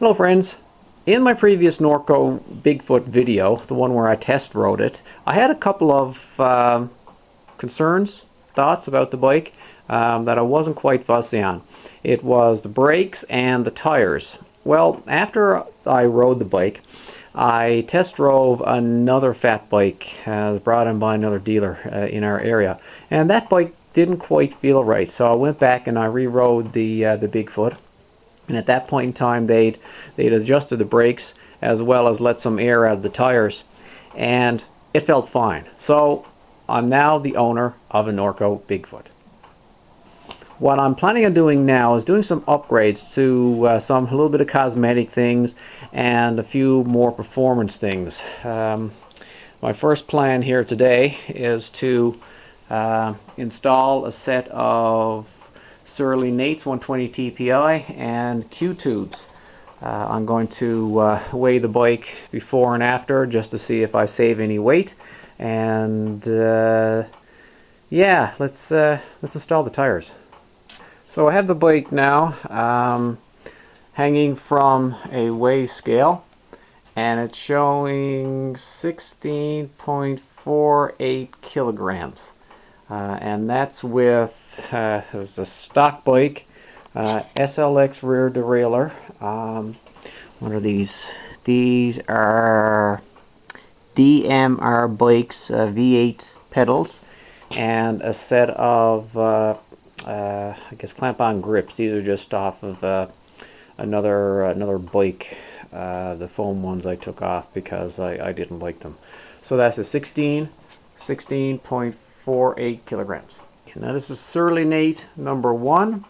Hello friends. In my previous Norco Bigfoot video, the one where I test rode it, I had a couple of thoughts about the bike that I wasn't quite fussy on. It was the brakes and the tires. Well, after I rode the bike, I test drove another Fatbike brought in by another dealer in our area, and that bike didn't quite feel right. So I went back and I re-rode the Bigfoot. And at that point in time, they'd adjusted the brakes as well as let some air out of the tires, and it felt fine. So I'm now the owner of a Norco Bigfoot. What I'm planning on doing now is doing some upgrades to a little bit of cosmetic things and a few more performance things. My first plan here today is to install a set of Surly Nate's 120 TPI and Q-tubes. I'm going to weigh the bike before and after just to see if I save any weight, and yeah, let's install the tires. So I have the bike now hanging from a weigh scale, and it's showing 16.48 kilograms. And that's with it was a stock bike, SLX rear derailleur. What are these? These are DMR bikes, V8 pedals, and a set of I guess clamp-on grips. These are just off of another bike. The foam ones I took off because I didn't like them. So that's a 16.48 kilograms. Now this is Surly Nate number 1,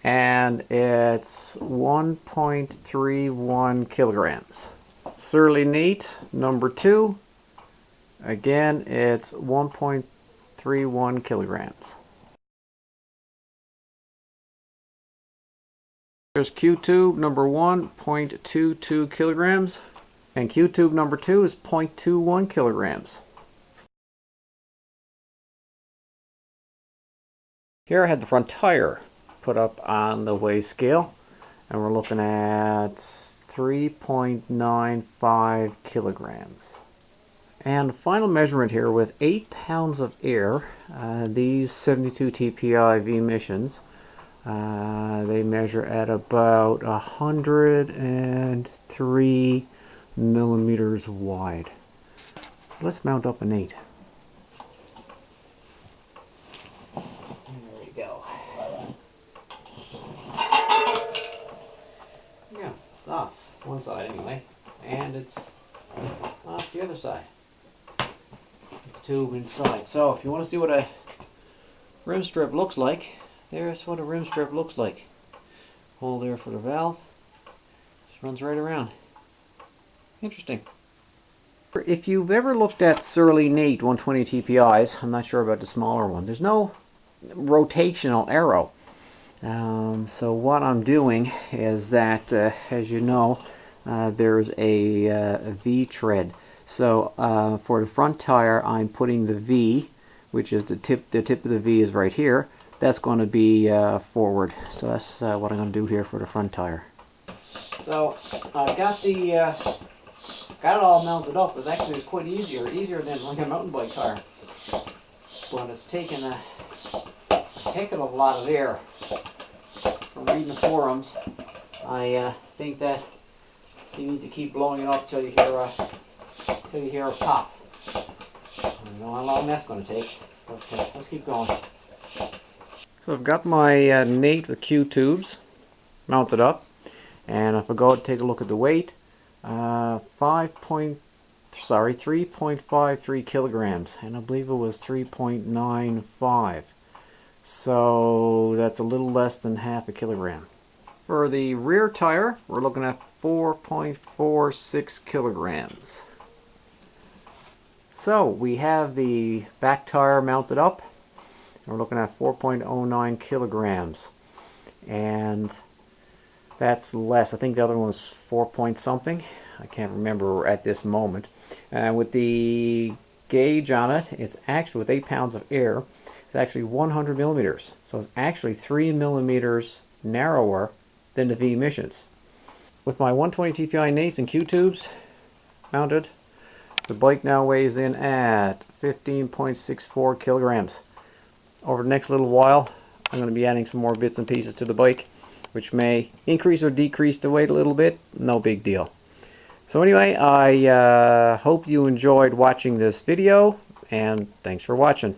and it's 1.31 kilograms. Surly Nate number 2, again it's 1.31 kilograms. There's Q-tube number 1, 0.22 kilograms, and Q-tube number 2 is 0.21 kilograms. Here I had the front tire put up on the weigh scale, and we're looking at 3.95 kilograms. And the final measurement here with 8 pounds of air, these 72 TPI V missions, they measure at about 103 millimeters wide. Let's mount up an 8. Off one side anyway, and it's off the other side. The tube inside. So if you want to see what a rim strip looks like, there's what a rim strip looks like. Hole there for the valve. Just runs right around. Interesting. If you've ever looked at Surly Nate 120 TPIs, I'm not sure about the smaller one, there's no rotational arrow. So what I'm doing is that, as you know, there's a V tread. So for the front tire, I'm putting the V, which is the tip of the V is right here. That's going to be forward. So that's what I'm going to do here for the front tire. So I've got got it all mounted up. It actually is quite easier than like a mountain bike tire. But it's taken a heck of a lot of air. From reading the forums, I think that you need to keep blowing it up till you hear a pop. I don't know how long that's going to take, but let's keep going. So I've got my Nate with Q-tubes mounted up, and if I go and take a look at the weight, 3.53 kilograms, and I believe it was 3.95. So that's a little less than half a kilogram. For the rear tire, we're looking at 4.46 kilograms. So we have the back tire mounted up, and we're looking at 4.09 kilograms. And that's less. I think the other one was 4 point something. I can't remember at this moment. And with the gauge on it, it's actually with 8 pounds of air. It's actually 100 millimeters, so it's actually 3 millimeters narrower than the V missions. with my 120 TPI Nates and Q-tubes mounted, the bike now weighs in at 15.64 kilograms. Over the next little while, I'm going to be adding some more bits and pieces to the bike, which may increase or decrease the weight a little bit. No big deal. So anyway, I hope you enjoyed watching this video, and thanks for watching.